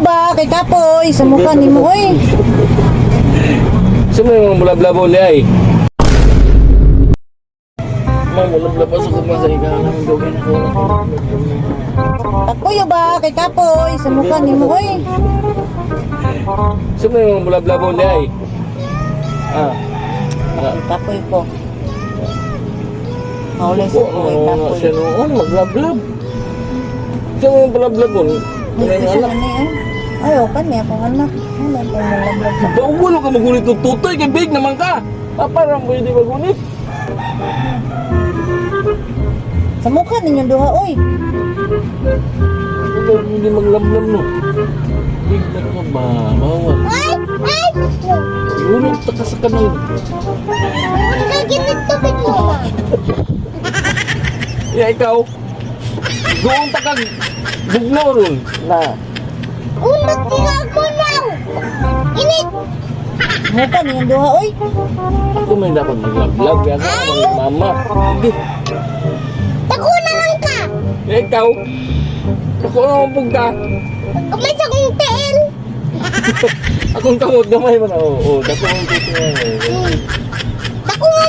Ba kay Kapoy sa mukha ni mo oy. Sino yung mulablabo niya ay? Ma'am, mulablabo sa kumasa ikaw namin gawin ako. Kapoy ba kay Kapoy sa mukha ni mo oy. Sino yung mulablabo niya ay? Kapoy ko. Maulay sa buhay Kapoy. Siya noon, maglablab. Sino yung mulablabo? Ay, siya na eh. Ayaw ka niya kung anak. Wala ko malaglag sa Ba't wala ka magunit ng tutoy? Kay big naman ka! Parang pwede magunit. sa mukha ninyo duha oy. Hindi maglamlam no. Big na ka ba? Bawal. Gulong taka sa kanal. Naginitubig mo ba? Ikaw? Doon takag bugnaw ron. Na. Unat tingag mo now! Init! Mukha ninyo duha oy. Ako may dapat maglablab. Yan ako ng mama. Hindi. Dako na lang ka! Ikaw? Ako naman pug ka. Kamay sa kong teen! Akong kamot gamay mo na. Oo, dako ang tuto nga. Dako nga